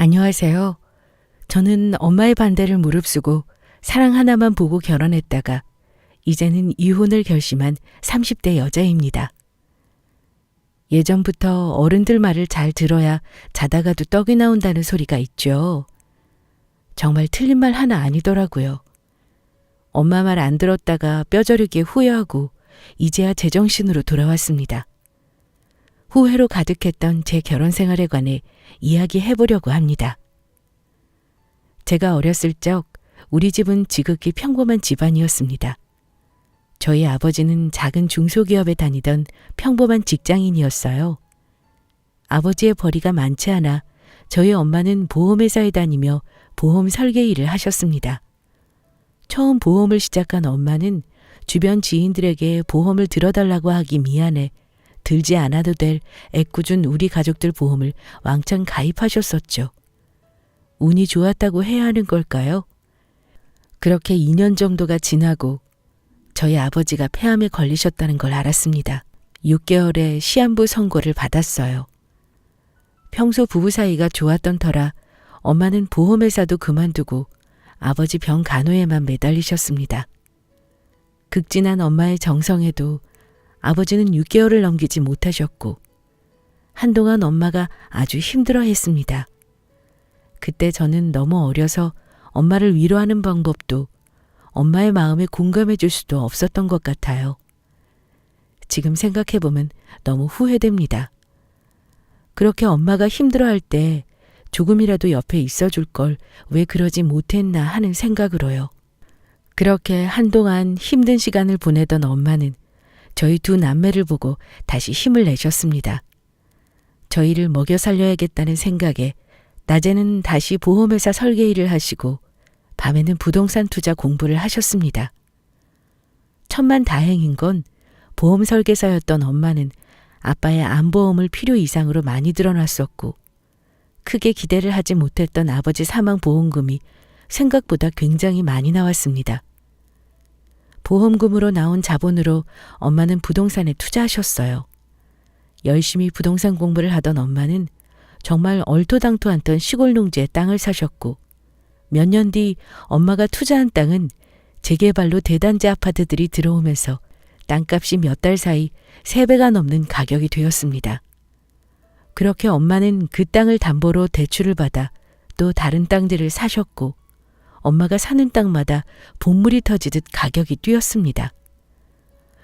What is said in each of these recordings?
안녕하세요. 저는 엄마의 반대를 무릅쓰고 사랑 하나만 보고 결혼했다가 이제는 이혼을 결심한 30대 여자입니다. 예전부터 어른들 말을 잘 들어야 자다가도 떡이 나온다는 소리가 있죠. 정말 틀린 말 하나 아니더라고요. 엄마 말 안 들었다가 뼈저리게 후회하고 이제야 제정신으로 돌아왔습니다. 후회로 가득했던 제 결혼 생활에 관해 이야기해보려고 합니다. 제가 어렸을 적 우리 집은 지극히 평범한 집안이었습니다. 저희 아버지는 작은 중소기업에 다니던 평범한 직장인이었어요. 아버지의 벌이가 많지 않아 저희 엄마는 보험회사에 다니며 보험 설계 일을 하셨습니다. 처음 보험을 시작한 엄마는 주변 지인들에게 보험을 들어달라고 하기 미안해 들지 않아도 될 애꿎은 우리 가족들 보험을 왕창 가입하셨었죠. 운이 좋았다고 해야 하는 걸까요? 그렇게 2년 정도가 지나고 저희 아버지가 폐암에 걸리셨다는 걸 알았습니다. 6개월에 시한부 선고를 받았어요. 평소 부부 사이가 좋았던 터라 엄마는 보험회사도 그만두고 아버지 병 간호에만 매달리셨습니다. 극진한 엄마의 정성에도 아버지는 6개월을 넘기지 못하셨고 한동안 엄마가 아주 힘들어했습니다. 그때 저는 너무 어려서 엄마를 위로하는 방법도 엄마의 마음에 공감해 줄 수도 없었던 것 같아요. 지금 생각해보면 너무 후회됩니다. 그렇게 엄마가 힘들어할 때 조금이라도 옆에 있어줄 걸 왜 그러지 못했나 하는 생각으로요. 그렇게 한동안 힘든 시간을 보내던 엄마는 저희 두 남매를 보고 다시 힘을 내셨습니다. 저희를 먹여 살려야겠다는 생각에 낮에는 다시 보험회사 설계 일을 하시고 밤에는 부동산 투자 공부를 하셨습니다. 천만다행인 건 보험 설계사였던 엄마는 아빠의 암보험을 필요 이상으로 많이 들어놨었고 크게 기대를 하지 못했던 아버지 사망 보험금이 생각보다 굉장히 많이 나왔습니다. 보험금으로 나온 자본으로 엄마는 부동산에 투자하셨어요. 열심히 부동산 공부를 하던 엄마는 정말 얼토당토 않던 시골 농지에 땅을 사셨고 몇 년 뒤 엄마가 투자한 땅은 재개발로 대단지 아파트들이 들어오면서 땅값이 몇 달 사이 3배가 넘는 가격이 되었습니다. 그렇게 엄마는 그 땅을 담보로 대출을 받아 또 다른 땅들을 사셨고 엄마가 사는 땅마다 본물이 터지듯 가격이 뛰었습니다.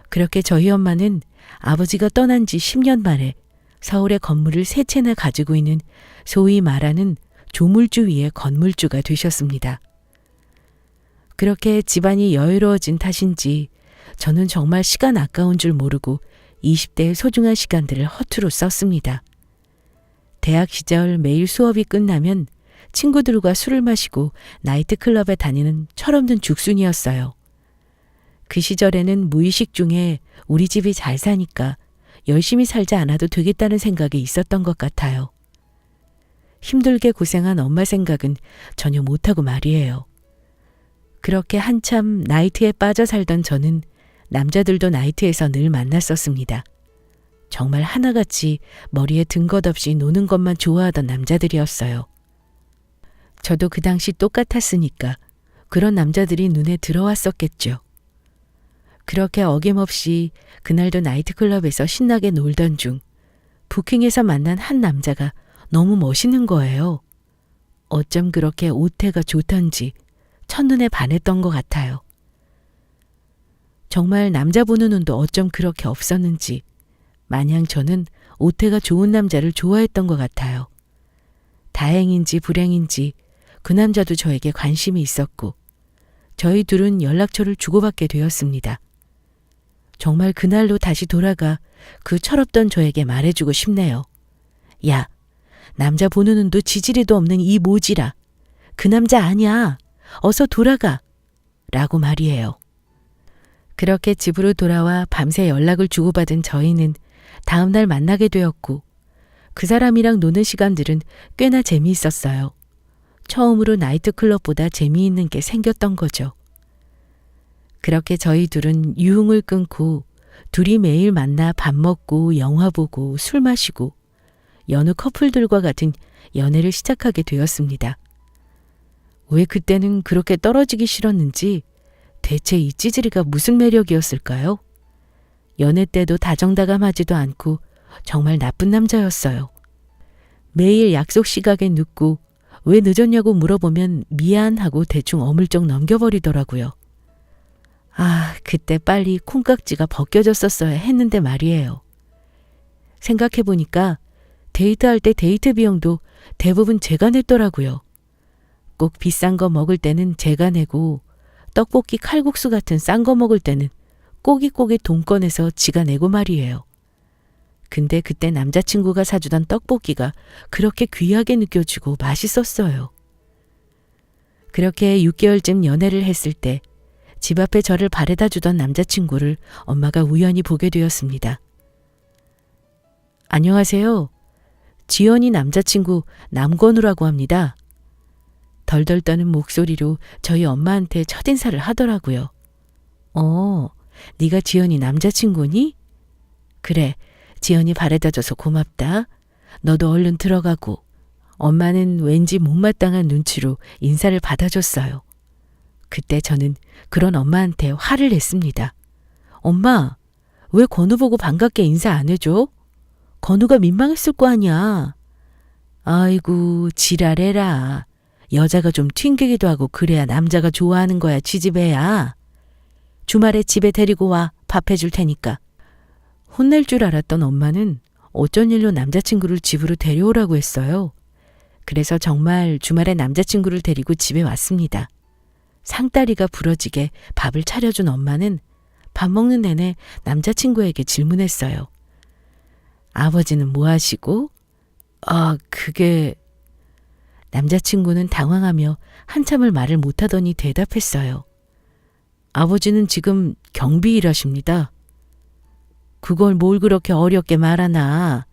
그렇게 저희 엄마는 아버지가 떠난 지 10년 만에 서울에 건물을 3채나 가지고 있는 소위 말하는 조물주 위의 건물주가 되셨습니다. 그렇게 집안이 여유로워진 탓인지 저는 정말 시간 아까운 줄 모르고 20대의 소중한 시간들을 허투루 썼습니다. 대학 시절 매일 수업이 끝나면 친구들과 술을 마시고 나이트클럽에 다니는 철없는 죽순이었어요. 그 시절에는 무의식 중에 우리 집이 잘 사니까 열심히 살지 않아도 되겠다는 생각이 있었던 것 같아요. 힘들게 고생한 엄마 생각은 전혀 못하고 말이에요. 그렇게 한참 나이트에 빠져 살던 저는 남자들도 나이트에서 늘 만났었습니다. 정말 하나같이 머리에 든 것 없이 노는 것만 좋아하던 남자들이었어요. 저도 그 당시 똑같았으니까 그런 남자들이 눈에 들어왔었겠죠. 그렇게 어김없이 그날도 나이트클럽에서 신나게 놀던 중 부킹에서 만난 한 남자가 너무 멋있는 거예요. 어쩜 그렇게 옷태가 좋던지 첫눈에 반했던 것 같아요. 정말 남자 보는 눈도 어쩜 그렇게 없었는지 마냥 저는 옷태가 좋은 남자를 좋아했던 것 같아요. 다행인지 불행인지 그 남자도 저에게 관심이 있었고 저희 둘은 연락처를 주고받게 되었습니다. 정말 그날로 다시 돌아가 그 철없던 저에게 말해주고 싶네요. 야, 남자 보는 눈도 지지리도 없는 이 모지라. 그 남자 아니야. 어서 돌아가. 라고 말이에요. 그렇게 집으로 돌아와 밤새 연락을 주고받은 저희는 다음날 만나게 되었고 그 사람이랑 노는 시간들은 꽤나 재미있었어요. 처음으로 나이트클럽보다 재미있는 게 생겼던 거죠. 그렇게 저희 둘은 유흥을 끊고 둘이 매일 만나 밥 먹고 영화 보고 술 마시고 여느 커플들과 같은 연애를 시작하게 되었습니다. 왜 그때는 그렇게 떨어지기 싫었는지 대체 이 찌질이가 무슨 매력이었을까요? 연애 때도 다정다감하지도 않고 정말 나쁜 남자였어요. 매일 약속 시각에 늦고 왜 늦었냐고 물어보면 미안하고 대충 어물쩍 넘겨버리더라고요. 아, 그때 빨리 콩깍지가 벗겨졌었어야 했는데 말이에요. 생각해보니까 데이트할 때 데이트 비용도 대부분 제가 냈더라고요. 꼭 비싼 거 먹을 때는 제가 내고 떡볶이 칼국수 같은 싼 거 먹을 때는 꼬깃꼬깃 돈 꺼내서 지가 내고 말이에요. 근데 그때 남자친구가 사주던 떡볶이가 그렇게 귀하게 느껴지고 맛있었어요. 그렇게 6개월쯤 연애를 했을 때 집 앞에 저를 바래다 주던 남자친구를 엄마가 우연히 보게 되었습니다. 안녕하세요. 지연이 남자친구 남건우라고 합니다. 덜덜 떠는 목소리로 저희 엄마한테 첫인사를 하더라고요. 네가 지연이 남자친구니? 그래, 지연이 바래다줘서 고맙다. 너도 얼른 들어가고. 엄마는 왠지 못마땅한 눈치로 인사를 받아줬어요. 그때 저는 그런 엄마한테 화를 냈습니다. 엄마, 왜 건우 보고 반갑게 인사 안 해줘? 건우가 민망했을 거 아니야. 아이고, 지랄해라. 여자가 좀 튕기기도 하고 그래야 남자가 좋아하는 거야, 지지배야. 주말에 집에 데리고 와, 밥 해줄 테니까. 혼낼 줄 알았던 엄마는 어쩐 일로 남자친구를 집으로 데려오라고 했어요. 그래서 정말 주말에 남자친구를 데리고 집에 왔습니다. 상다리가 부러지게 밥을 차려준 엄마는 밥 먹는 내내 남자친구에게 질문했어요. 아버지는 뭐 하시고? 그게... 남자친구는 당황하며 한참을 말을 못하더니 대답했어요. 아버지는 지금 경비 일하십니다. 그걸 뭘 그렇게 어렵게 말하나.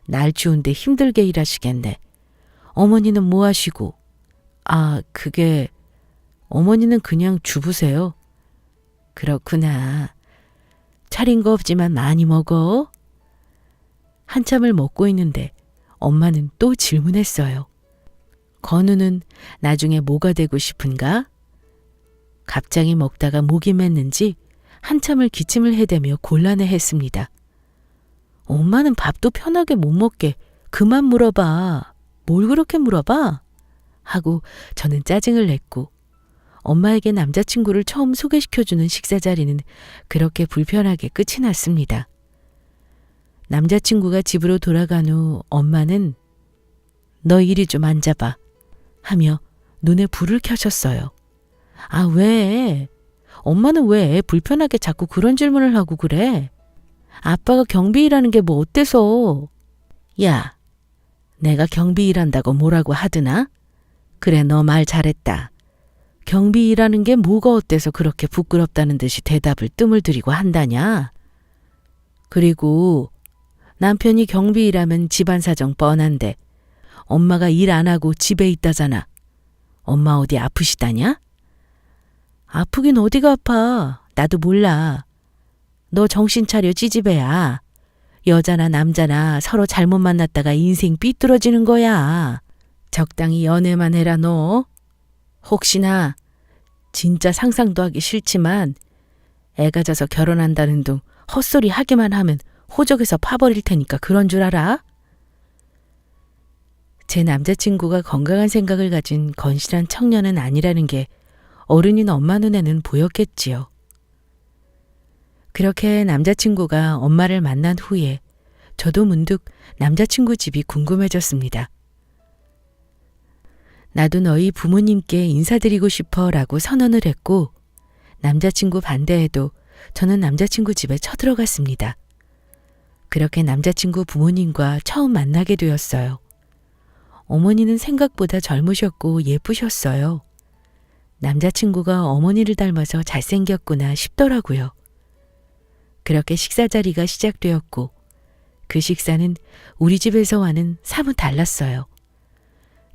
날 추운데 힘들게 일하시겠네. 어머니는 뭐 하시고? 그게... 어머니는 그냥 주부세요. 그렇구나. 차린 거 없지만 많이 먹어. 한참을 먹고 있는데 엄마는 또 질문했어요. 건우는 나중에 뭐가 되고 싶은가? 갑자기 먹다가 목이 맸는지 한참을 기침을 해대며 곤란해했습니다. 엄마는 밥도 편하게 못 먹게 그만 물어봐. 뭘 그렇게 물어봐? 하고 저는 짜증을 냈고 엄마에게 남자친구를 처음 소개시켜주는 식사 자리는 그렇게 불편하게 끝이 났습니다. 남자친구가 집으로 돌아간 후 엄마는 너 이리 좀 앉아봐 하며 눈에 불을 켜셨어요. 왜? 엄마는 왜 불편하게 자꾸 그런 질문을 하고 그래? 아빠가 경비 일하는 게 뭐 어때서? 야, 내가 경비 일한다고 뭐라고 하드나? 그래, 너 말 잘했다. 경비 일하는 게 뭐가 어때서 그렇게 부끄럽다는 듯이 대답을 뜸을 들이고 한다냐? 그리고 남편이 경비 일하면 집안 사정 뻔한데 엄마가 일 안 하고 집에 있다잖아. 엄마 어디 아프시다냐? 아프긴 어디가 아파. 나도 몰라. 너 정신 차려 찌지배야. 여자나 남자나 서로 잘못 만났다가 인생 삐뚤어지는 거야. 적당히 연애만 해라 너. 혹시나 진짜 상상도 하기 싫지만 애가 져서 결혼한다는 둥 헛소리 하기만 하면 호적에서 파버릴 테니까 그런 줄 알아? 제 남자친구가 건강한 생각을 가진 건실한 청년은 아니라는 게 어른인 엄마 눈에는 보였겠지요. 그렇게 남자친구가 엄마를 만난 후에 저도 문득 남자친구 집이 궁금해졌습니다. 나도 너희 부모님께 인사드리고 싶어 라고 선언을 했고 남자친구 반대에도 저는 남자친구 집에 쳐들어갔습니다. 그렇게 남자친구 부모님과 처음 만나게 되었어요. 어머니는 생각보다 젊으셨고 예쁘셨어요. 남자친구가 어머니를 닮아서 잘생겼구나 싶더라고요. 그렇게 식사 자리가 시작되었고 그 식사는 우리 집에서와는 사뭇 달랐어요.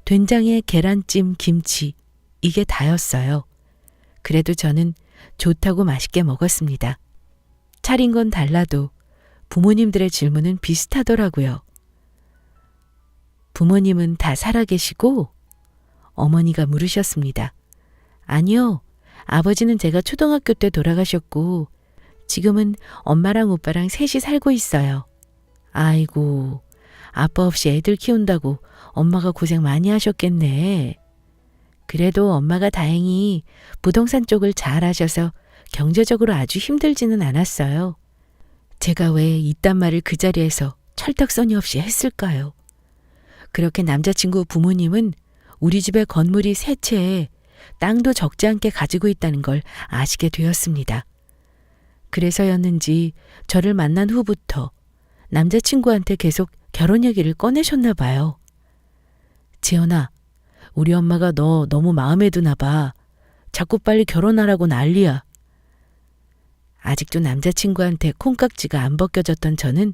된장에 계란찜, 김치 이게 다였어요. 그래도 저는 좋다고 맛있게 먹었습니다. 차린 건 달라도 부모님들의 질문은 비슷하더라고요. 부모님은 다 살아계시고? 어머니가 물으셨습니다. 아니요. 아버지는 제가 초등학교 때 돌아가셨고 지금은 엄마랑 오빠랑 셋이 살고 있어요. 아이고, 아빠 없이 애들 키운다고 엄마가 고생 많이 하셨겠네. 그래도 엄마가 다행히 부동산 쪽을 잘 하셔서 경제적으로 아주 힘들지는 않았어요. 제가 왜 이딴 말을 그 자리에서 철딱서니 없이 했을까요? 그렇게 남자친구 부모님은 우리 집에 건물이 세 채에 땅도 적지 않게 가지고 있다는 걸 아시게 되었습니다. 그래서였는지 저를 만난 후부터 남자친구한테 계속 결혼 얘기를 꺼내셨나 봐요. 지연아, 우리 엄마가 너 너무 마음에 드나 봐. 자꾸 빨리 결혼하라고 난리야. 아직도 남자친구한테 콩깍지가 안 벗겨졌던 저는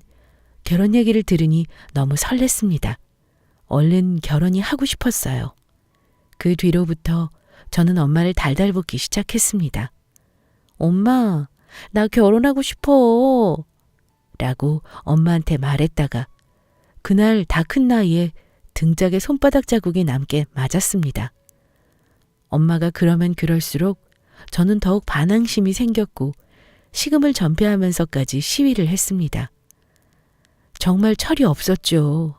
결혼 얘기를 들으니 너무 설렜습니다. 얼른 결혼이 하고 싶었어요. 그 뒤로부터 저는 엄마를 달달 볶기 시작했습니다. 엄마, 나 결혼하고 싶어. 라고 엄마한테 말했다가 그날 다 큰 나이에 등짝에 손바닥 자국이 남게 맞았습니다. 엄마가 그러면 그럴수록 저는 더욱 반항심이 생겼고 식음을 전폐하면서까지 시위를 했습니다. 정말 철이 없었죠.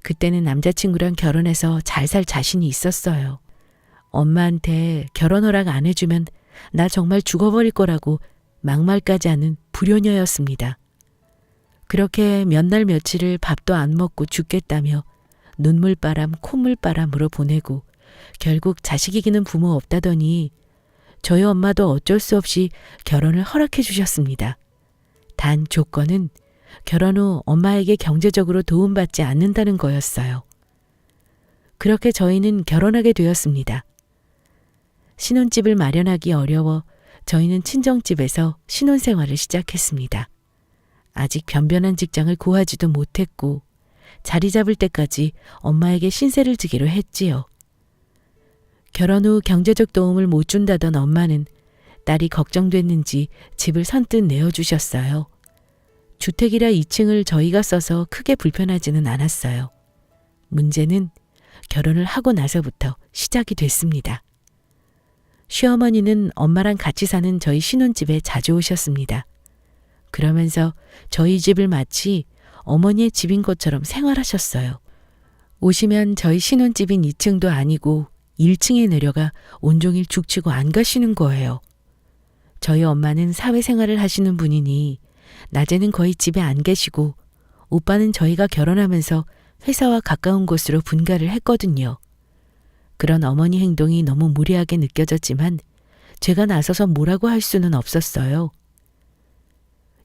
그때는 남자친구랑 결혼해서 잘 살 자신이 있었어요. 엄마한테 결혼 허락 안 해주면 나 정말 죽어버릴 거라고 막말까지 하는 불효녀였습니다. 그렇게 몇 날 며칠을 밥도 안 먹고 죽겠다며 눈물바람 콧물바람으로 보내고 결국 자식 이기는 부모 없다더니 저희 엄마도 어쩔 수 없이 결혼을 허락해 주셨습니다. 단 조건은 결혼 후 엄마에게 경제적으로 도움받지 않는다는 거였어요. 그렇게 저희는 결혼하게 되었습니다. 신혼집을 마련하기 어려워 저희는 친정집에서 신혼생활을 시작했습니다. 아직 변변한 직장을 구하지도 못했고 자리 잡을 때까지 엄마에게 신세를 지기로 했지요. 결혼 후 경제적 도움을 못 준다던 엄마는 딸이 걱정됐는지 집을 선뜻 내어주셨어요. 주택이라 2층을 저희가 써서 크게 불편하지는 않았어요. 문제는 결혼을 하고 나서부터 시작이 됐습니다. 시어머니는 엄마랑 같이 사는 저희 신혼집에 자주 오셨습니다. 그러면서 저희 집을 마치 어머니의 집인 것처럼 생활하셨어요. 오시면 저희 신혼집인 2층도 아니고 1층에 내려가 온종일 죽치고 안 가시는 거예요. 저희 엄마는 사회생활을 하시는 분이니 낮에는 거의 집에 안 계시고 오빠는 저희가 결혼하면서 회사와 가까운 곳으로 분가를 했거든요. 그런 어머니 행동이 너무 무례하게 느껴졌지만 제가 나서서 뭐라고 할 수는 없었어요.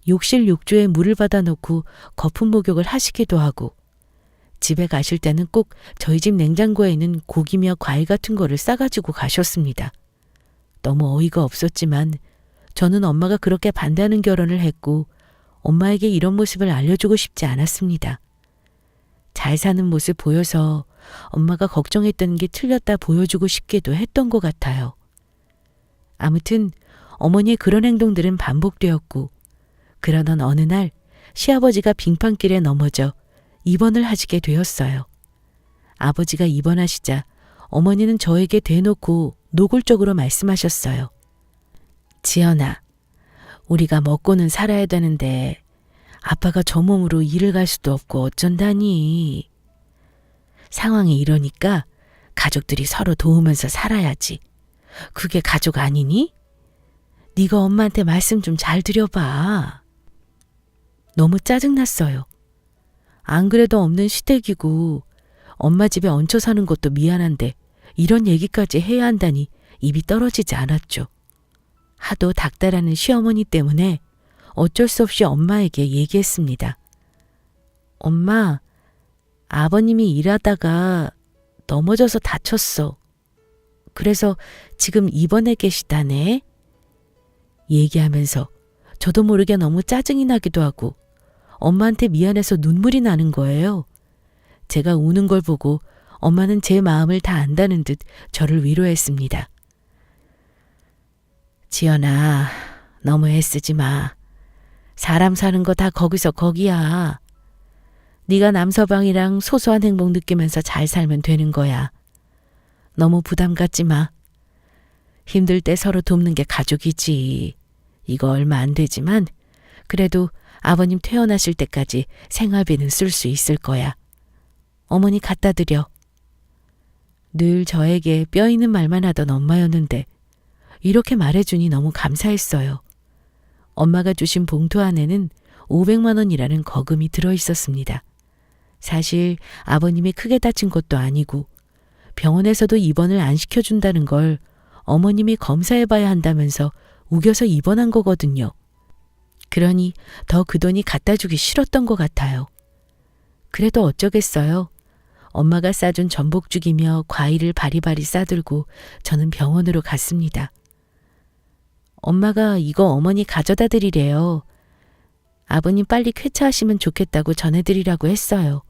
욕실 욕조에 물을 받아놓고 거품 목욕을 하시기도 하고 집에 가실 때는 꼭 저희 집 냉장고에 있는 고기며 과일 같은 거를 싸가지고 가셨습니다. 너무 어이가 없었지만 저는 엄마가 그렇게 반대하는 결혼을 했고 엄마에게 이런 모습을 알려주고 싶지 않았습니다. 잘 사는 모습 보여서 엄마가 걱정했던 게 틀렸다 보여주고 싶기도 했던 것 같아요. 아무튼 어머니의 그런 행동들은 반복되었고 그러던 어느 날 시아버지가 빙판길에 넘어져 입원을 하시게 되었어요. 아버지가 입원하시자 어머니는 저에게 대놓고 노골적으로 말씀하셨어요. 지연아, 우리가 먹고는 살아야 되는데 아빠가 저 몸으로 일을 갈 수도 없고 어쩐다니. 상황이 이러니까 가족들이 서로 도우면서 살아야지. 그게 가족 아니니? 네가 엄마한테 말씀 좀 잘 드려봐. 너무 짜증났어요. 안 그래도 없는 시댁이고 엄마 집에 얹혀 사는 것도 미안한데 이런 얘기까지 해야 한다니 입이 떨어지지 않았죠. 하도 닥달하는 시어머니 때문에 어쩔 수 없이 엄마에게 얘기했습니다. 엄마, 아버님이 일하다가 넘어져서 다쳤어. 그래서 지금 입원해 계시다네. 얘기하면서 저도 모르게 너무 짜증이 나기도 하고 엄마한테 미안해서 눈물이 나는 거예요. 제가 우는 걸 보고 엄마는 제 마음을 다 안다는 듯 저를 위로했습니다. 지연아, 너무 애쓰지 마. 사람 사는 거 다 거기서 거기야. 네가 남서방이랑 소소한 행복 느끼면서 잘 살면 되는 거야. 너무 부담 갖지 마. 힘들 때 서로 돕는 게 가족이지. 이거 얼마 안 되지만 그래도 아버님 퇴원하실 때까지 생활비는 쓸 수 있을 거야. 어머니 갖다 드려. 늘 저에게 뼈 있는 말만 하던 엄마였는데 이렇게 말해주니 너무 감사했어요. 엄마가 주신 봉투 안에는 500만 원이라는 거금이 들어있었습니다. 사실 아버님이 크게 다친 것도 아니고 병원에서도 입원을 안 시켜준다는 걸 어머님이 검사해봐야 한다면서 우겨서 입원한 거거든요. 그러니 더 그 돈이 갖다 주기 싫었던 것 같아요. 그래도 어쩌겠어요. 엄마가 싸준 전복죽이며 과일을 바리바리 싸들고 저는 병원으로 갔습니다. 엄마가 이거 어머니 가져다 드리래요. 아버님 빨리 쾌차하시면 좋겠다고 전해드리라고 했어요.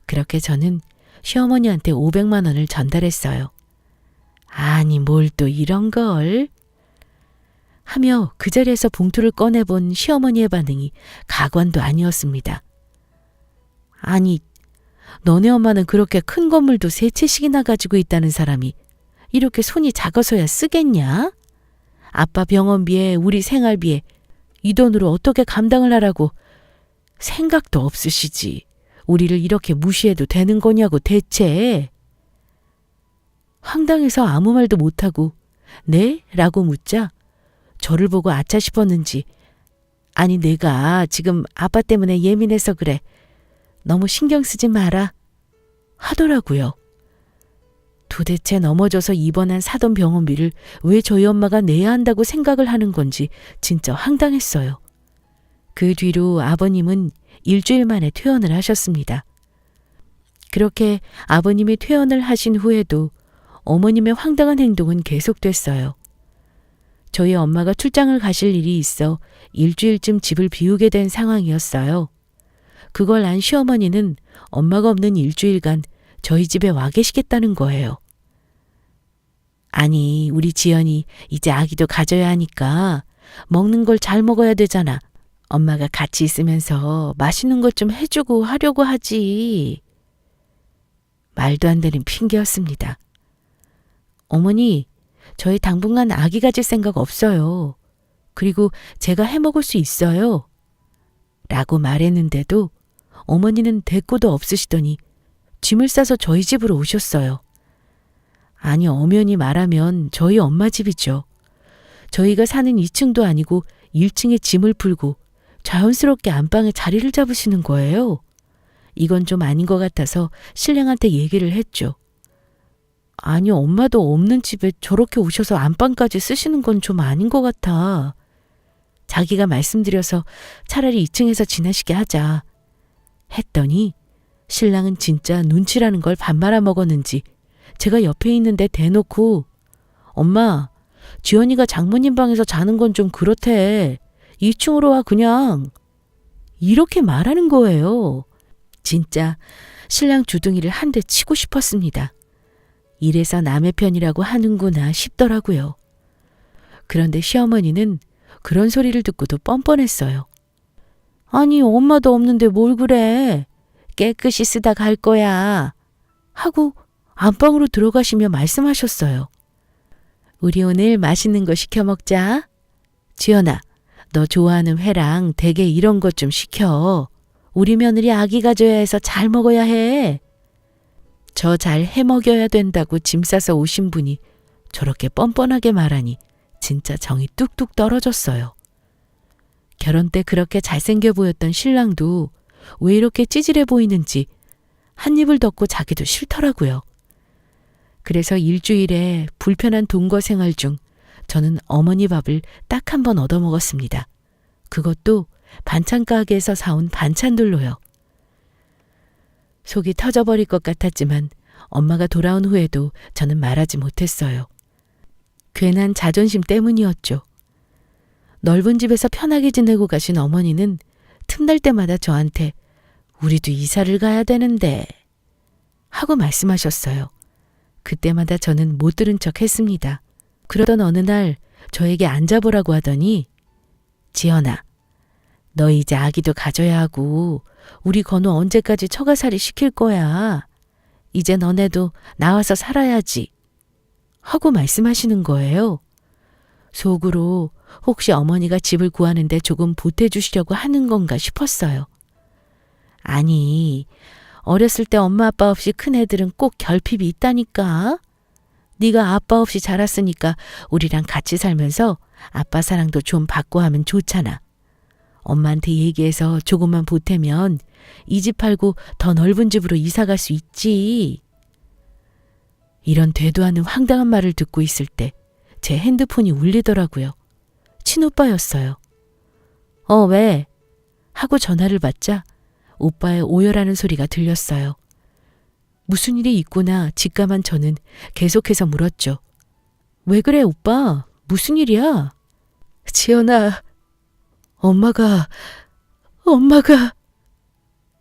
그렇게 저는 시어머니한테 500만 원을 전달했어요. 아니 뭘 또 이런 걸? 하며 그 자리에서 봉투를 꺼내본 시어머니의 반응이 가관도 아니었습니다. 아니, 너네 엄마는 그렇게 큰 건물도 3채씩이나 가지고 있다는 사람이 이렇게 손이 작아서야 쓰겠냐? 아빠 병원비에 우리 생활비에 이 돈으로 어떻게 감당을 하라고 생각도 없으시지. 우리를 이렇게 무시해도 되는 거냐고 대체. 황당해서 아무 말도 못하고 네? 라고 묻자 저를 보고 아차 싶었는지 아니 내가 지금 아빠 때문에 예민해서 그래. 너무 신경 쓰지 마라. 하더라고요. 도대체 넘어져서 입원한 사돈 병원비를 왜 저희 엄마가 내야 한다고 생각을 하는 건지 진짜 황당했어요. 그 뒤로 아버님은 일주일 만에 퇴원을 하셨습니다. 그렇게 아버님이 퇴원을 하신 후에도 어머님의 황당한 행동은 계속됐어요. 저희 엄마가 출장을 가실 일이 있어 일주일쯤 집을 비우게 된 상황이었어요. 그걸 안 시어머니는 엄마가 없는 일주일간 저희 집에 와 계시겠다는 거예요. 아니, 우리 지연이 이제 아기도 가져야 하니까 먹는 걸 잘 먹어야 되잖아. 엄마가 같이 있으면서 맛있는 것 좀 해주고 하려고 하지. 말도 안 되는 핑계였습니다. 어머니, 저희 당분간 아기 가질 생각 없어요. 그리고 제가 해먹을 수 있어요. 라고 말했는데도 어머니는 대꾸도 없으시더니 짐을 싸서 저희 집으로 오셨어요. 아니, 엄연히 말하면 저희 엄마 집이죠. 저희가 사는 2층도 아니고 1층에 짐을 풀고 자연스럽게 안방에 자리를 잡으시는 거예요. 이건 좀 아닌 것 같아서 신랑한테 얘기를 했죠. 아니, 엄마도 없는 집에 저렇게 오셔서 안방까지 쓰시는 건 좀 아닌 것 같아. 자기가 말씀드려서 차라리 2층에서 지내시게 하자. 했더니 신랑은 진짜 눈치라는 걸 밥 말아 먹었는지 제가 옆에 있는데 대놓고 엄마, 지연이가 장모님 방에서 자는 건 좀 그렇대. 2층으로 와 그냥. 이렇게 말하는 거예요. 진짜 신랑 주둥이를 한 대 치고 싶었습니다. 이래서 남의 편이라고 하는구나 싶더라고요. 그런데 시어머니는 그런 소리를 듣고도 뻔뻔했어요. 아니, 엄마도 없는데 뭘 그래. 깨끗이 쓰다 갈 거야. 하고 안방으로 들어가시며 말씀하셨어요. 우리 오늘 맛있는 거 시켜 먹자. 지연아, 너 좋아하는 회랑 대게 이런 것 좀 시켜. 우리 며느리 아기 가져야 해서 잘 먹어야 해. 저 잘 해먹여야 된다고 짐 싸서 오신 분이 저렇게 뻔뻔하게 말하니 진짜 정이 뚝뚝 떨어졌어요. 결혼 때 그렇게 잘생겨 보였던 신랑도 왜 이렇게 찌질해 보이는지 한 입을 덮고 자기도 싫더라고요. 그래서 일주일에 불편한 동거 생활 중 저는 어머니 밥을 딱 한 번 얻어먹었습니다. 그것도 반찬 가게에서 사온 반찬들로요. 속이 터져버릴 것 같았지만 엄마가 돌아온 후에도 저는 말하지 못했어요. 괜한 자존심 때문이었죠. 넓은 집에서 편하게 지내고 가신 어머니는 틈날 때마다 저한테 우리도 이사를 가야 되는데 하고 말씀하셨어요. 그때마다 저는 못 들은 척 했습니다. 그러던 어느 날 저에게 앉아보라고 하더니 지연아, 너 이제 아기도 가져야 하고 우리 건우 언제까지 처가살이 시킬 거야. 이제 너네도 나와서 살아야지. 하고 말씀하시는 거예요. 속으로 혹시 어머니가 집을 구하는데 조금 보태주시려고 하는 건가 싶었어요. 아니, 어렸을 때 엄마 아빠 없이 큰 애들은 꼭 결핍이 있다니까. 네가 아빠 없이 자랐으니까 우리랑 같이 살면서 아빠 사랑도 좀 받고 하면 좋잖아. 엄마한테 얘기해서 조금만 보태면 이 집 팔고 더 넓은 집으로 이사 갈 수 있지. 이런 되도 않는 황당한 말을 듣고 있을 때 제 핸드폰이 울리더라고요. 친오빠였어요. 왜? 하고 전화를 받자 오빠의 오열하는 소리가 들렸어요. 무슨 일이 있구나 직감한 저는 계속해서 물었죠. 왜 그래 오빠? 무슨 일이야? 지연아, 엄마가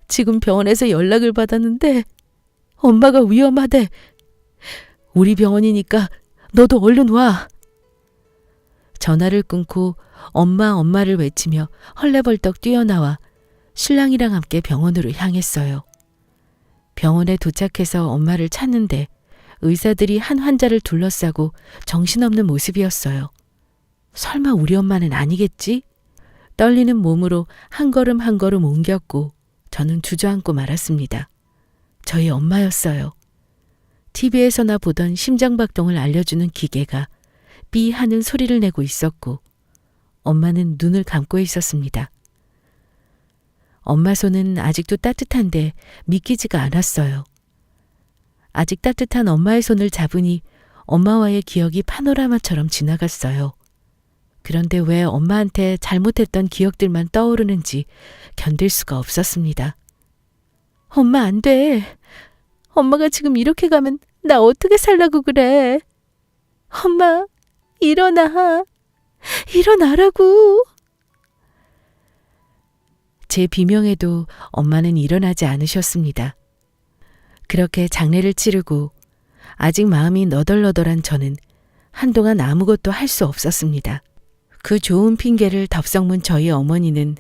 지금 병원에서 연락을 받았는데 엄마가 위험하대. 우리 병원이니까 너도 얼른 와. 전화를 끊고 엄마를 외치며 헐레벌떡 뛰어나와 신랑이랑 함께 병원으로 향했어요. 병원에 도착해서 엄마를 찾는데 의사들이 한 환자를 둘러싸고 정신없는 모습이었어요. 설마 우리 엄마는 아니겠지? 떨리는 몸으로 한 걸음 한 걸음 옮겼고 저는 주저앉고 말았습니다. 저희 엄마였어요. TV에서나 보던 심장박동을 알려주는 기계가 삐 하는 소리를 내고 있었고 엄마는 눈을 감고 있었습니다. 엄마 손은 아직도 따뜻한데 믿기지가 않았어요. 아직 따뜻한 엄마의 손을 잡으니 엄마와의 기억이 파노라마처럼 지나갔어요. 그런데 왜 엄마한테 잘못했던 기억들만 떠오르는지 견딜 수가 없었습니다. 엄마 안 돼. 엄마가 지금 이렇게 가면 나 어떻게 살라고 그래. 엄마 일어나. 일어나라고. 제 비명에도 엄마는 일어나지 않으셨습니다. 그렇게 장례를 치르고 아직 마음이 너덜너덜한 저는 한동안 아무것도 할 수 없었습니다. 그 좋은 핑계를 덥석문 저희 어머니는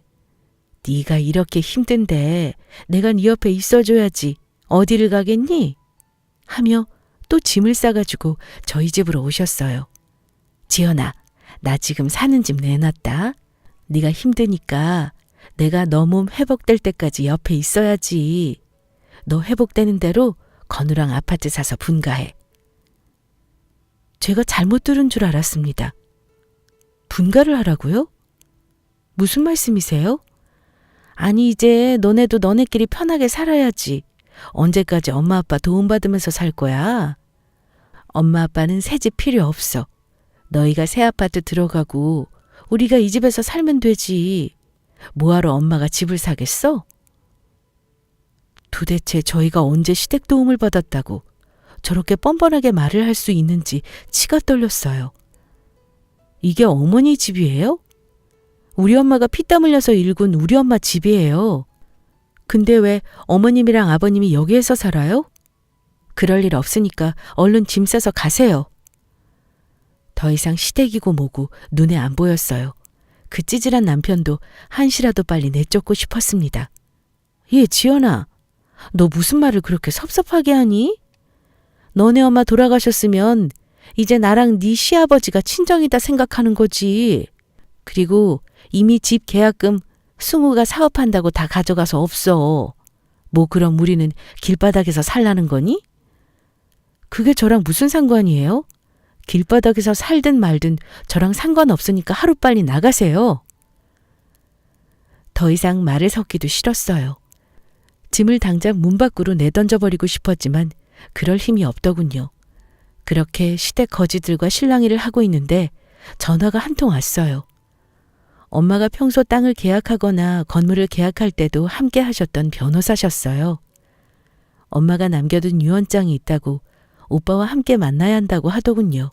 네가 이렇게 힘든데 내가 네 옆에 있어줘야지 어디를 가겠니? 하며 또 짐을 싸가지고 저희 집으로 오셨어요. 지연아, 나 지금 사는 집 내놨다. 네가 힘드니까 내가 너 몸 회복될 때까지 옆에 있어야지. 너 회복되는 대로 건우랑 아파트 사서 분가해. 제가 잘못 들은 줄 알았습니다. 분가를 하라고요? 무슨 말씀이세요? 아니 이제 너네도 너네끼리 편하게 살아야지. 언제까지 엄마 아빠 도움받으면서 살 거야? 엄마 아빠는 새 집 필요 없어. 너희가 새 아파트 들어가고 우리가 이 집에서 살면 되지. 뭐하러 엄마가 집을 사겠어? 도대체 저희가 언제 시댁 도움을 받았다고 저렇게 뻔뻔하게 말을 할 수 있는지 치가 떨렸어요. 이게 어머니 집이에요? 우리 엄마가 피땀 흘려서 일군 우리 엄마 집이에요. 근데 왜 어머님이랑 아버님이 여기에서 살아요? 그럴 일 없으니까 얼른 짐 싸서 가세요. 더 이상 시댁이고 뭐고 눈에 안 보였어요. 그 찌질한 남편도 한시라도 빨리 내쫓고 싶었습니다. 지연아, 너 무슨 말을 그렇게 섭섭하게 하니? 너네 엄마 돌아가셨으면 이제 나랑 네 시아버지가 친정이다 생각하는 거지. 그리고 이미 집 계약금 승우가 사업한다고 다 가져가서 없어. 뭐 그럼 우리는 길바닥에서 살라는 거니? 그게 저랑 무슨 상관이에요? 길바닥에서 살든 말든 저랑 상관없으니까 하루빨리 나가세요. 더 이상 말을 섞기도 싫었어요. 짐을 당장 문 밖으로 내던져버리고 싶었지만 그럴 힘이 없더군요. 그렇게 시댁 거지들과 실랑이를 하고 있는데 전화가 한 통 왔어요. 엄마가 평소 땅을 계약하거나 건물을 계약할 때도 함께 하셨던 변호사셨어요. 엄마가 남겨둔 유언장이 있다고 오빠와 함께 만나야 한다고 하더군요.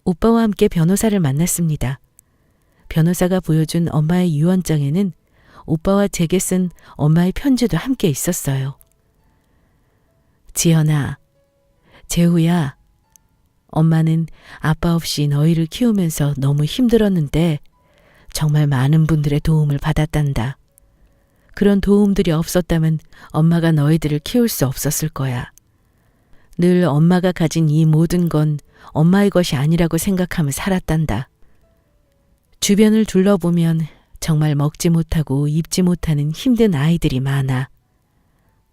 오빠와 함께 변호사를 만났습니다. 변호사가 보여준 엄마의 유언장에는 오빠와 제게 쓴 엄마의 편지도 함께 있었어요. 지연아, 재우야, 엄마는 아빠 없이 너희를 키우면서 너무 힘들었는데 정말 많은 분들의 도움을 받았단다. 그런 도움들이 없었다면 엄마가 너희들을 키울 수 없었을 거야. 늘 엄마가 가진 이 모든 건 엄마의 것이 아니라고 생각하며 살았단다. 주변을 둘러보면 정말 먹지 못하고 입지 못하는 힘든 아이들이 많아.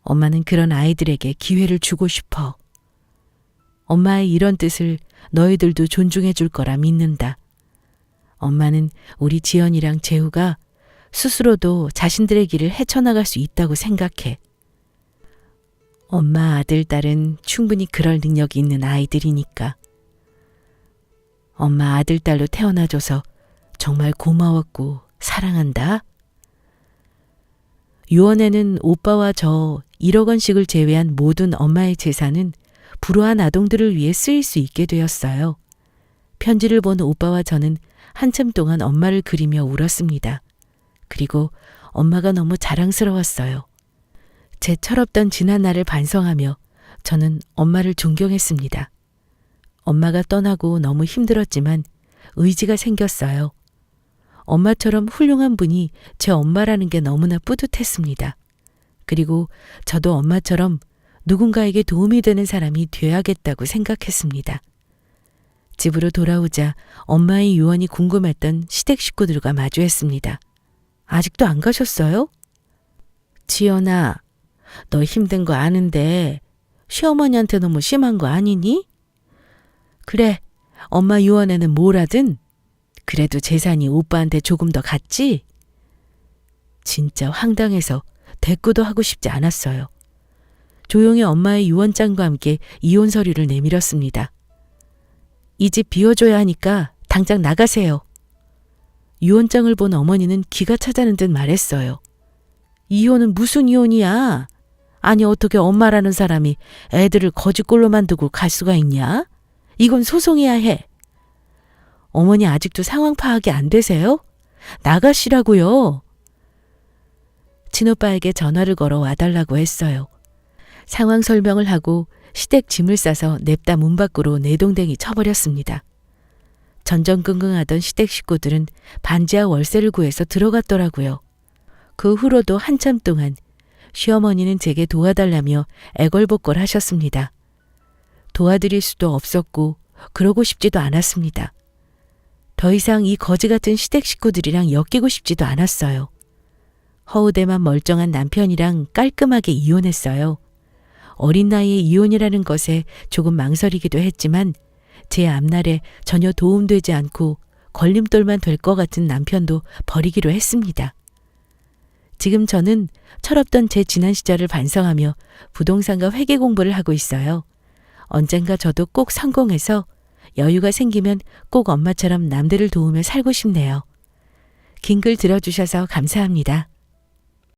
엄마는 그런 아이들에게 기회를 주고 싶어. 엄마의 이런 뜻을 너희들도 존중해 줄 거라 믿는다. 엄마는 우리 지연이랑 재우가 스스로도 자신들의 길을 헤쳐나갈 수 있다고 생각해. 엄마 아들, 딸은 충분히 그럴 능력이 있는 아이들이니까. 엄마 아들, 딸로 태어나줘서 정말 고마웠고 사랑한다. 유언에는 오빠와 저 1억 원씩을 제외한 모든 엄마의 재산은 불우한 아동들을 위해 쓰일 수 있게 되었어요. 편지를 본 오빠와 저는 한참 동안 엄마를 그리며 울었습니다. 그리고 엄마가 너무 자랑스러웠어요. 제 철없던 지난 날을 반성하며 저는 엄마를 존경했습니다. 엄마가 떠나고 너무 힘들었지만 의지가 생겼어요. 엄마처럼 훌륭한 분이 제 엄마라는 게 너무나 뿌듯했습니다. 그리고 저도 엄마처럼 누군가에게 도움이 되는 사람이 되어야겠다고 생각했습니다. 집으로 돌아오자 엄마의 유언이 궁금했던 시댁 식구들과 마주했습니다. 아직도 안 가셨어요? 지연아, 너 힘든 거 아는데 시어머니한테 너무 심한 거 아니니? 그래, 엄마 유언에는 뭐라든 그래도 재산이 오빠한테 조금 더 갔지? 진짜 황당해서 대꾸도 하고 싶지 않았어요. 조용히 엄마의 유언장과 함께 이혼 서류를 내밀었습니다. 이 집 비워줘야 하니까 당장 나가세요. 유언장을 본 어머니는 기가 차자는 듯 말했어요. 이혼은 무슨 이혼이야? 아니 어떻게 엄마라는 사람이 애들을 거지꼴로 만들고 갈 수가 있냐? 이건 소송해야 해. 어머니 아직도 상황 파악이 안 되세요? 나가시라고요. 친오빠에게 전화를 걸어 와달라고 했어요. 상황 설명을 하고 시댁 짐을 싸서 냅다 문 밖으로 내동댕이 쳐버렸습니다. 전전긍긍하던 시댁 식구들은 반지하 월세를 구해서 들어갔더라고요. 그 후로도 한참 동안 시어머니는 제게 도와달라며 애걸복걸 하셨습니다. 도와드릴 수도 없었고 그러고 싶지도 않았습니다. 더 이상 이 거지 같은 시댁 식구들이랑 엮이고 싶지도 않았어요. 허우대만 멀쩡한 남편이랑 깔끔하게 이혼했어요. 어린 나이에 이혼이라는 것에 조금 망설이기도 했지만 제 앞날에 전혀 도움되지 않고 걸림돌만 될 것 같은 남편도 버리기로 했습니다. 지금 저는 철없던 제 지난 시절을 반성하며 부동산과 회계 공부를 하고 있어요. 언젠가 저도 꼭 성공해서 여유가 생기면 꼭 엄마처럼 남들을 도우며 살고 싶네요. 긴 글 들어주셔서 감사합니다.